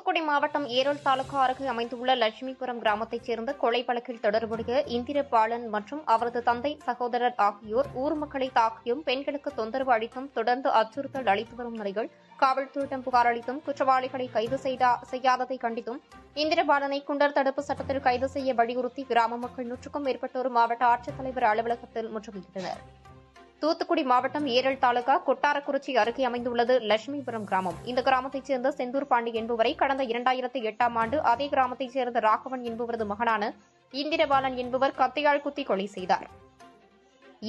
தூத்துக்குடி மாவட்டம் ஏரல் தாலுகா அருகே அமைந்துள்ள லட்சுமிபுரம் கிராமத்தைச் சேர்ந்த கொலை வழக்கில் தொடர்புடைய இந்திரபாலன் மற்றும் அவரது தந்தை சகோதரர் ஆகியோர் ஊர் மக்களை தாக்கியும் பெண்களுக்கு தொந்தரவு அளித்தும் தொடர்ந்து அச்சுறுத்தல் அளித்து வரும் நிலையில் காவல்துறையிடம் புகார் அளித்தும் குற்றவாளிகளை கைது செய்யாததை கண்டித்தும் இந்திரபாலனை குண்டர் தடுப்பு சட்டத்தில் கைது செய்ய வலியுறுத்தி கிராம மக்கள் 100க்கும் மேற்பட்டோர் மாவட்ட ஆட்சித்தலைவர் அலுவலகத்தில் முற்றுகையிட்டனர். தூத்துக்குடி மாவட்டம் ஏரல் தாலுகா கொட்டாரக்குறிச்சி அருகே அமைந்துள்ளது லட்சுமிபுரம் கிராமம். இந்த கிராமத்தைச் சேர்ந்த செந்தூர் பாண்டி என்பவரை கடந்த 2008ஆம் ஆண்டு அதே கிராமத்தைச் சேர்ந்த ராகவன் என்பவரது மகனான இந்திரபாலன் என்பவர் கத்தியால் குத்தி கொலை செய்தார்.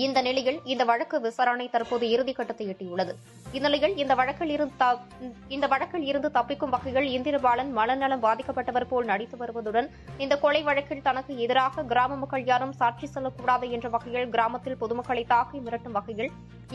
இந்த நிலையில் இந்த வழக்கு விசாரணை தற்போது இறுதிக்கட்டத்தை எட்டியுள்ளது. இந்நிலையில் இந்த வழக்கில் இருந்து தப்பிக்கும் வகையில் இந்திரபாலன் மனநலம் பாதிக்கப்பட்டவர் போல் நடித்து வருவதுடன் இந்த கொலை வழக்கில் தனக்கு எதிராக கிராம மக்கள் யாரும் சாட்சி சொல்லக்கூடாது என்ற வகையில் கிராமத்தில் பொதுமக்களை தாக்கி மிரட்டும் வகையில்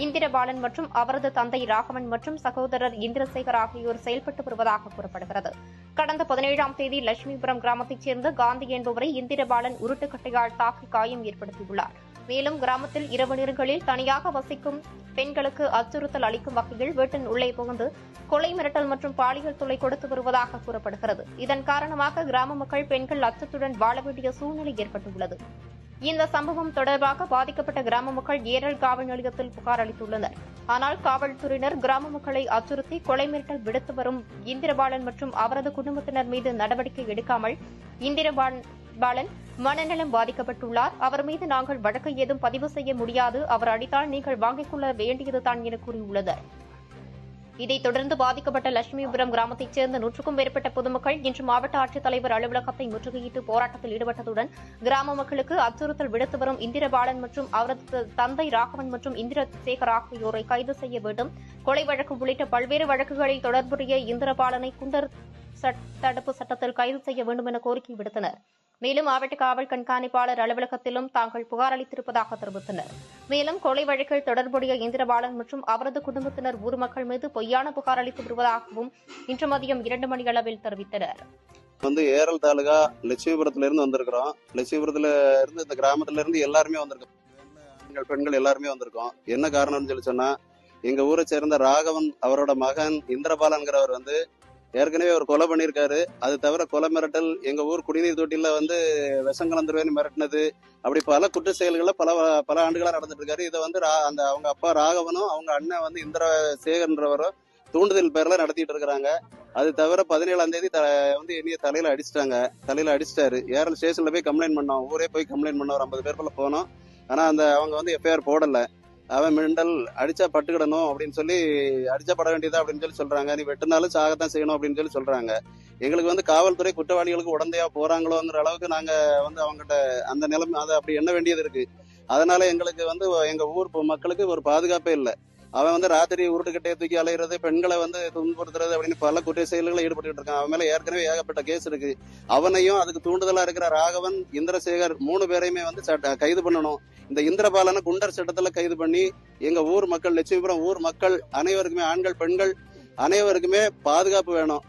இந்திரபாலன் மற்றும் அவரது தந்தை ராகவன் மற்றும் சகோதரர் இந்திரசேகர் ஆகியோர் செயல்பட்டு வருவதாக கூறப்படுகிறது. கடந்த 17ஆம் தேதி லட்சுமிபுரம் கிராமத்தைச் சேர்ந்த காந்தி என்பவரை இந்திரபாலன் உருட்டுக்கட்டையால் தாக்கி காயம் ஏற்படுத்தியுள்ளார். மேலும் கிராமத்தில் இரவு நேரங்களில் தனியாக வசிக்கும் பெண்களுக்கு அச்சுறுத்தல் அளிக்கும் வகையில் வீட்டின் உள்ளே புகுந்து கொலை மிரட்டல் மற்றும் பாலியல் தொல்லை கொடுத்து வருவதாக கூறப்படுகிறது. இதன் காரணமாக கிராம மக்கள் பெண்கள் அச்சத்துடன் வாழ வேண்டிய சூழ்நிலை ஏற்பட்டுள்ளது. இந்த சம்பவம் தொடர்பாக பாதிக்கப்பட்ட கிராம மக்கள் ஏரல் காவல் நிலையத்தில் புகார் அளித்துள்ளனர். ஆனால் காவல்துறையினர் கிராம மக்களை அச்சுறுத்தி கொலை மிரட்டல் விடுத்து வரும் இந்திரபாலன் மற்றும் அவரது குடும்பத்தினர் மீது நடவடிக்கை எடுக்காமல் இந்திரபாலன் மனநலம் பாதிக்கப்பட்டுள்ளார். அவர் மீது நாங்கள் வழக்கு ஏதும் பதிவு செய்ய முடியாது. அவர் அடித்தால் நீங்கள் வாங்கிக் கொள்ள வேண்டியதுதான் என கூறியுள்ளனர். இதைத் தொடர்ந்து பாதிக்கப்பட்ட லட்சுமிபுரம் கிராமத்தைச் சேர்ந்த 100க்கும் மேற்பட்ட பொதுமக்கள் இன்று மாவட்ட ஆட்சித்தலைவர் அலுவலகத்தை முற்றுகையிட்டு போராட்டத்தில் ஈடுபட்டதுடன் கிராம மக்களுக்கு அச்சுறுத்தல் விடுத்து வரும் இந்திரபாலன் மற்றும் அவரது தந்தை ராகவன் மற்றும் இந்திரசேகர் ஆகியோரை கைது செய்ய வேண்டும், கொலை வழக்கு உள்ளிட்ட பல்வேறு வழக்குகளில் தொடர்புடைய இந்திரபாலனை குண்டர் தடுப்பு சட்டத்தில் கைது செய்ய வேண்டும் என கோரிக்கை விடுத்தனர். மேலும் மாவட்ட காவல் கண்காணிப்பாளர் அலுவலகத்திலும் தாங்கள் புகார் அளித்திருப்பதாக தெரிவித்தனர். மேலும் கொலை வழக்கில் தொடர்புடைய இந்திரபாலன் மற்றும் அவரது குடும்பத்தினர் ஊர் மக்கள் மீது பொய்யான புகார் அளித்து வருவதாகவும் இன்று மதியம் 2 மணி அளவில் தெரிவித்தனர். ஏரல் தாலுகா லட்சுமிபுரத்துல இருந்து வந்திருக்கிறோம். லட்சுமிபுரத்துல இருந்து இந்த கிராமத்துல இருந்து எல்லாருமே வந்திருக்கோம். பெண்கள் எல்லாருமே வந்திருக்கோம். என்ன காரணம்னு சொல்லி சொன்னா, எங்க ஊரை சேர்ந்த ராகவன் அவரோட மகன் இந்திரபாலன்கிறவர் ஏற்கனவே ஒரு கொலை பண்ணியிருக்காரு. அது தவிர கொலை மிரட்டல், எங்க ஊர் குடிநீர் தொட்டில விஷம் கலந்துருவேன்னு மிரட்டினது, அப்படி பல குற்ற செயல்களை பல ஆண்டுகளா நடந்துட்டு இருக்காரு. இதை அவங்க அப்பா ராகவனும் அவங்க அண்ணன் இந்திரசேகர்ன்றவரும் தூண்டுதல் பேர்ல நடத்திட்டு இருக்கிறாங்க. அது தவிர 17ஆம் தேதி என்னைய தலையில அடிச்சிட்டாரு. ஏரல் ஸ்டேஷன்ல போய் கம்ப்ளைண்ட் பண்ணோம். ஊரே போய் கம்ப்ளைண்ட் பண்ணோம். ஒரு 50 பேர் போல போனோம். ஆனா அவங்க எஃப்ஐஆர் போடல. அவன் மிண்டல் அடிச்சா பட்டுக்கிடணும் அப்படின்னு சொல்லி, அடிச்சா பட வேண்டியதா அப்படின்னு சொல்லி சொல்றாங்க. நீ வெட்டினாலும் சாகத்தான் செய்யணும் அப்படின்னு சொல்லி சொல்றாங்க. எங்களுக்கு காவல்துறை குற்றவாளிகளுக்கு உடந்தையா போறாங்களோங்கிற அளவுக்கு நாங்க அவங்ககிட்ட அந்த நிலைமை அதை அப்படி எண்ண வேண்டியது இருக்கு. அதனால எங்களுக்கு எங்க ஊர் மக்களுக்கு ஒரு பாதுகாப்பே இல்லை. அவன் ராத்திரி உருட்டுக்கட்டையை தூக்கி அலையிறது, பெண்களை துன்புறுத்துறது அப்படின்னு பல குற்ற செயல்களை ஈடுபட்டு இருக்கான். அவன் மேல ஏற்கனவே ஏகப்பட்ட கேஸ் இருக்கு. அவனையும் அதுக்கு தூண்டுதலா இருக்கிற ராகவன், இந்திரசேகர் 3 பேரையுமே கைது பண்ணணும். இந்த இந்திரபாலனை குண்டர் சட்டத்துல கைது பண்ணி எங்க ஊர் மக்கள், லட்சுமிபுரம் ஊர் மக்கள் அனைவருக்குமே, ஆண்கள் பெண்கள் அனைவருக்குமே பாதுகாப்பு வேணும்.